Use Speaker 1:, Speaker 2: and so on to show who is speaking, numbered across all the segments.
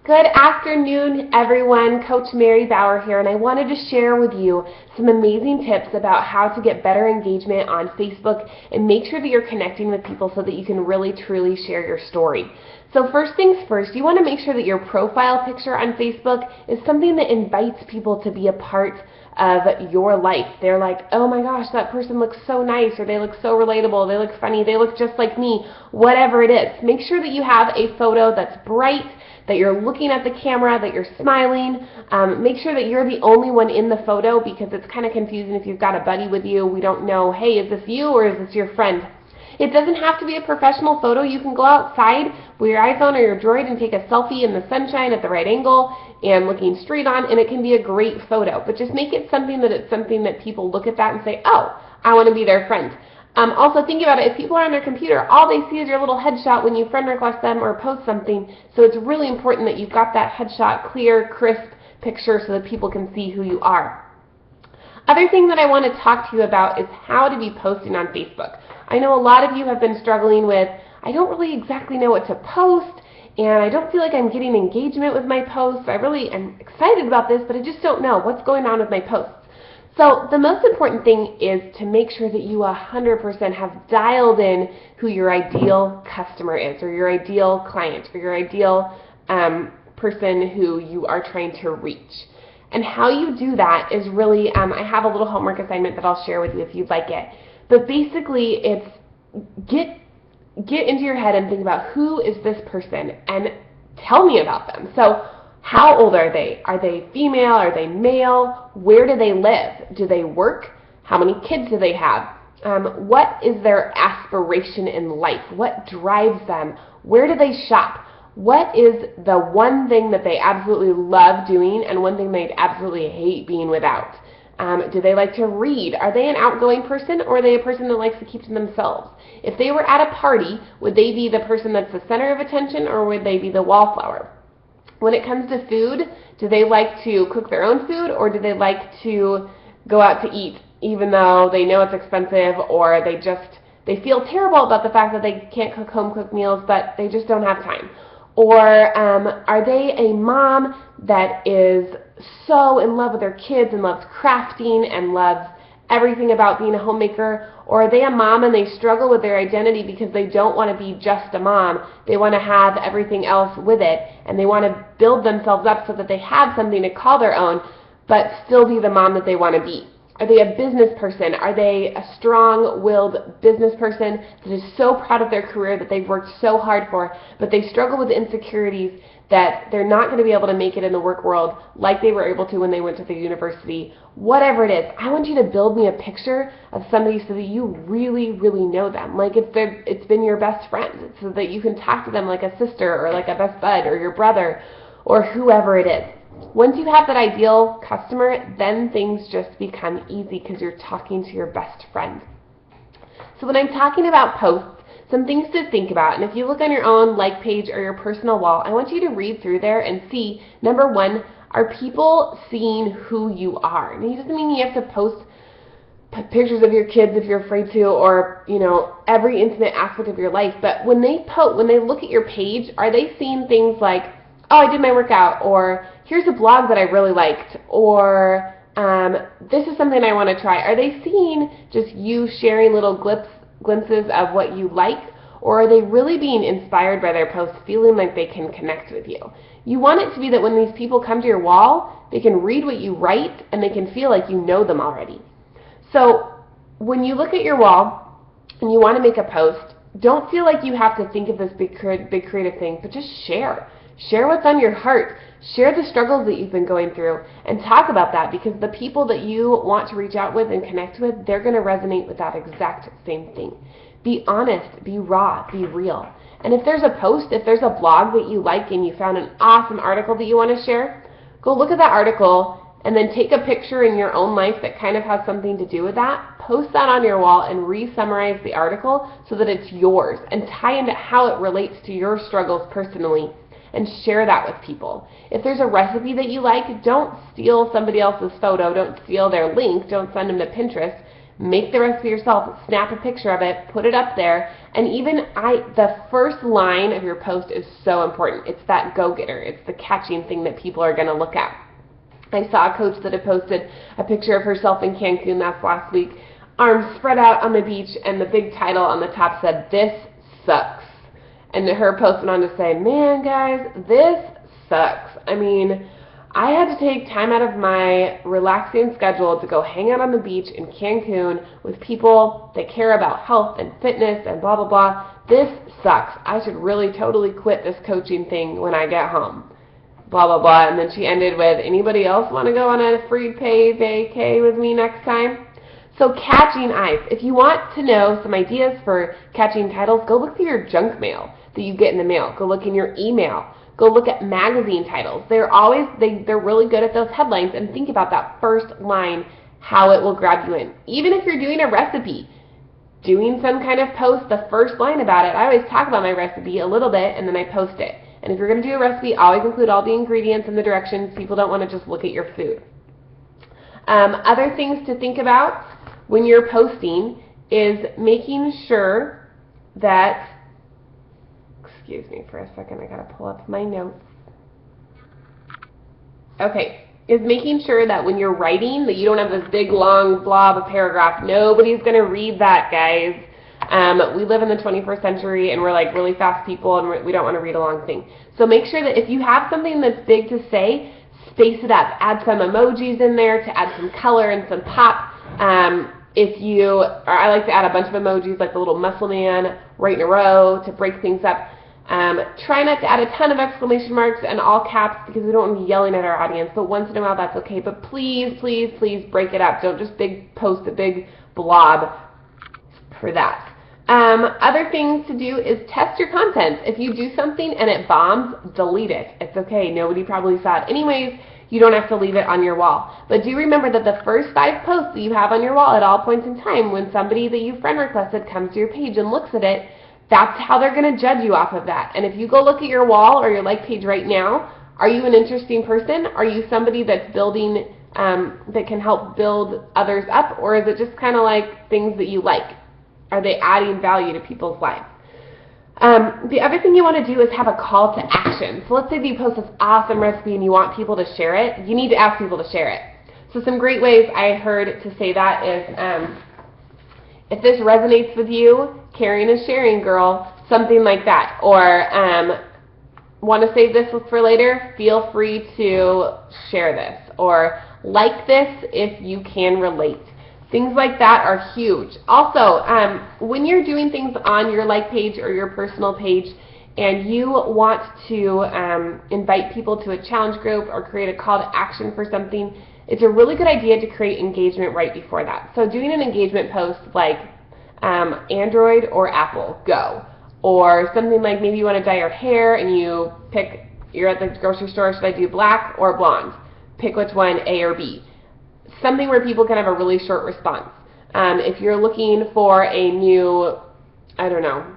Speaker 1: Good afternoon, everyone. Coach Mary Bauer here, and I wanted to share with you some amazing tips about how to get better engagement on Facebook and make sure that you're connecting with people so that you can really truly share your story. So first things first, you want to make sure that your profile picture on Facebook is something that invites people to be a part of your life. They're like, oh my gosh, that person looks so nice, or they look so relatable, they look funny, they look just like me, whatever it is. Make sure that you have a photo that's bright, that you're looking at the camera, that you're smiling. Make sure that you're the only one in the photo, because it's kind of confusing if you've got a buddy with you. We don't know, hey, is this you or is this your friend? It doesn't have to be a professional photo. You can go outside with your iPhone or your Droid and take a selfie in the sunshine at the right angle and looking straight on, and it can be a great photo. But just make it something that people look at that and say, oh, I want to be their friend. Also, think about it. If people are on their computer, all they see is your little headshot when you friend request them or post something. So it's really important that you've got that headshot, clear, crisp picture so that people can see who you are. Other thing that I want to talk to you about is how to be posting on Facebook. I know a lot of you have been struggling with, I don't really exactly know what to post, and I don't feel like I'm getting engagement with my posts. I really am excited about this, but I just don't know what's going on with my posts. So the most important thing is to make sure that you 100% have dialed in who your ideal customer is, or your ideal client, or your ideal person who you are trying to reach. And how you do that is really, I have a little homework assignment that I'll share with you if you'd like it. But basically, it's get into your head and think about, who is this person, and tell me about them. So how old are they? Are they female? Are they male? Where do they live? Do they work? How many kids do they have? What is their aspiration in life? What drives them? Where do they shop? What is the one thing that they absolutely love doing and one thing they'd absolutely hate being without? Do they like to read? Are they an outgoing person, or are they a person that likes to keep to themselves? If they were at a party, would they be the person that's the center of attention, or would they be the wallflower? When it comes to food, do they like to cook their own food, or do they like to go out to eat even though they know it's expensive, or they feel terrible about the fact that they can't cook home-cooked meals, but they just don't have time? Or are they a mom that is so in love with their kids and loves crafting and loves everything about being a homemaker? Or are they a mom and they struggle with their identity because they don't want to be just a mom? They want to have everything else with it, and they want to build themselves up so that they have something to call their own, but still be the mom that they want to be. Are they a business person? Are they a strong-willed business person that is so proud of their career that they've worked so hard for, but they struggle with insecurities that they're not going to be able to make it in the work world like they were able to when they went to the university? Whatever it is, I want you to build me a picture of somebody so that you really, really know them. Like it's been your best friend, so that you can talk to them like a sister or like a best bud or your brother or whoever it is. Once you have that ideal customer, then things just become easy because you're talking to your best friend. So when I'm talking about posts, some things to think about, and if you look on your own like page or your personal wall, I want you to read through there and see, number one, are people seeing who you are? And it doesn't mean you have to post pictures of your kids if you're afraid to, or every intimate aspect of your life, but when they look at your page, are they seeing things like, oh, I did my workout, or here's a blog that I really liked, or this is something I want to try? Are they seeing just you sharing little glimpses of what you like, or are they really being inspired by their posts, feeling like they can connect with you? You want it to be that when these people come to your wall, they can read what you write and they can feel like you know them already. So when you look at your wall and you want to make a post, don't feel like you have to think of this big creative thing, but just share. Share what's on your heart. Share the struggles that you've been going through and talk about that, because the people that you want to reach out with and connect with, they're going to resonate with that exact same thing. Be honest, be raw, be real. And if there's a post, if there's a blog that you like and you found an awesome article that you want to share, go look at that article and then take a picture in your own life that kind of has something to do with that. Post that on your wall and re-summarize the article so that it's yours, and tie into how it relates to your struggles personally, and share that with people. If there's a recipe that you like, don't steal somebody else's photo, don't steal their link, don't send them to Pinterest. Make the recipe yourself, snap a picture of it, put it up there, And even the first line of your post is so important. It's that go-getter. It's the catching thing that people are going to look at. I saw a coach that had posted a picture of herself in Cancun last week, arms spread out on the beach, and the big title on the top said, "This sucks." And her post went on to say, "Man, guys, this sucks." I mean, I had to take time out of my relaxing schedule to go hang out on the beach in Cancun with people that care about health and fitness and blah, blah, blah. This sucks. I should really totally quit this coaching thing when I get home. Blah, blah, blah. And then she ended with, "Anybody else want to go on a free pay vacay with me next time?" So catching eyes. If you want to know some ideas for catching titles, go look through your junk mail that you get in the mail. Go look in your email. Go look at magazine titles. They're really good at those headlines, and think about that first line, how it will grab you in. Even if you're doing a recipe, doing some kind of post, the first line about it, I always talk about my recipe a little bit and then I post it. And if you're going to do a recipe, always include all the ingredients and the directions. People don't want to just look at your food. Other things to think about when you're posting is making sure that, excuse me for a second, I gotta pull up my notes. Okay, is making sure that when you're writing that you don't have this big long blob of paragraph. Nobody's gonna read that, guys. We live in the 21st century and we're like really fast people and we don't want to read a long thing. So make sure that if you have something that's big to say, space it up. Add some emojis in there to add some color and some pop. I like to add a bunch of emojis like the little muscle man right in a row to break things up. Try not to add a ton of exclamation marks and all caps because we don't want to be yelling at our audience, but once in a while that's okay. But please, please, please break it up. Don't just post a big blob for that. Other things to do is test your content. If you do something and it bombs, delete it. It's okay. Nobody probably saw it anyways. You don't have to leave it on your wall. But do remember that the first 5 posts that you have on your wall at all points in time, when somebody that you friend requested comes to your page and looks at it, that's how they're going to judge you off of that. And if you go look at your wall or your like page right now, are you an interesting person? Are you somebody that's building, that can help build others up? Or is it just kind of like things that you like? Are they adding value to people's lives? The other thing you want to do is have a call to action. So let's say that you post this awesome recipe and you want people to share it. You need to ask people to share it. So some great ways I heard to say that is, if this resonates with you, caring is sharing, girl, something like that. Or want to save this for later? Feel free to share this. Or like this if you can relate. Things like that are huge. Also, when you're doing things on your like page or your personal page and you want to invite people to a challenge group or create a call to action for something, it's a really good idea to create engagement right before that. So doing an engagement post like Android or Apple, go. Or something like maybe you want to dye your hair and you're at the grocery store, should I do black or blonde? Pick which one, A or B. Something where people can have a really short response. If you're looking for a new, I don't know,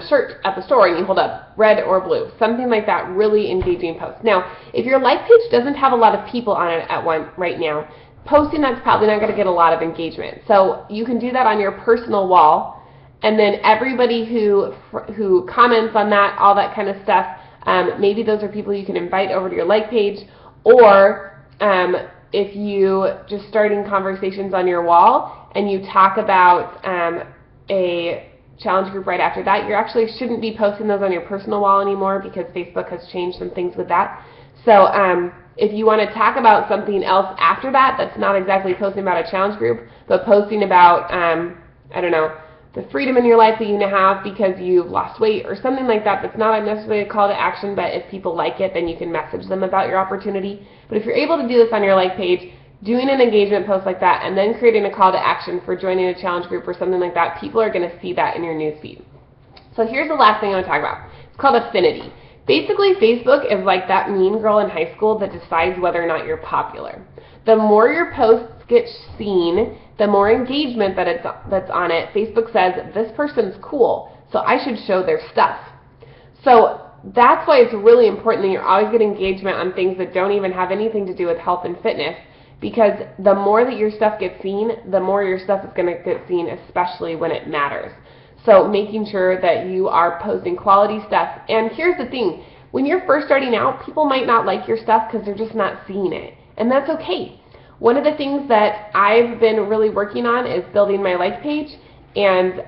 Speaker 1: shirt at the store and you hold up red or blue, something like that, really engaging post. Now, if your like page doesn't have a lot of people on it right now, posting that's probably not going to get a lot of engagement. So you can do that on your personal wall, and then everybody who comments on that, all that kind of stuff, maybe those are people you can invite over to your like page, or if you just starting conversations on your wall and you talk about a challenge group right after that, you actually shouldn't be posting those on your personal wall anymore because Facebook has changed some things with that. So if you want to talk about something else after that, that's not exactly posting about a challenge group, but posting about, I don't know, the freedom in your life that you now have because you've lost weight or something like that, that's not necessarily a call to action, but if people like it, then you can message them about your opportunity. But if you're able to do this on your like page, doing an engagement post like that and then creating a call to action for joining a challenge group or something like that, people are going to see that in your newsfeed. So here's the last thing I want to talk about. It's called affinity. Basically, Facebook is like that mean girl in high school that decides whether or not you're popular. The more your posts get seen, the more engagement that's on it. Facebook says, this person's cool, so I should show their stuff. So that's why it's really important that you're always getting engagement on things that don't even have anything to do with health and fitness, because the more that your stuff gets seen, the more your stuff is going to get seen, especially when it matters. So making sure that you are posting quality stuff. And here's the thing, when you're first starting out, people might not like your stuff because they're just not seeing it. And that's okay. One of the things that I've been really working on is building my like page, and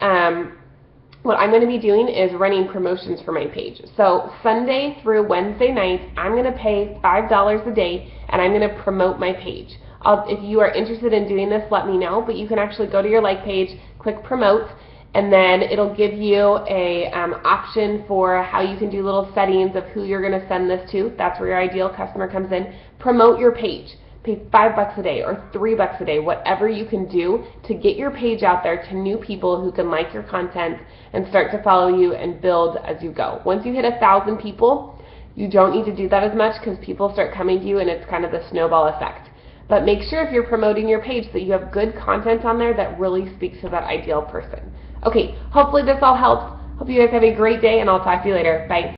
Speaker 1: what I'm going to be doing is running promotions for my page. So Sunday through Wednesday nights, I'm going to pay $5 a day, and I'm going to promote my page. If you are interested in doing this, let me know, but you can actually go to your like page, click promote, and then it'll give you a option for how you can do little settings of who you're going to send this to. That's where your ideal customer comes in. Promote your page. Pay $5 a day or $3 a day, whatever you can do to get your page out there to new people who can like your content and start to follow you and build as you go. Once you hit 1,000 people, you don't need to do that as much because people start coming to you and it's kind of the snowball effect. But make sure if you're promoting your page that you have good content on there that really speaks to that ideal person. Okay, hopefully this all helps. Hope you guys have a great day, and I'll talk to you later. Bye.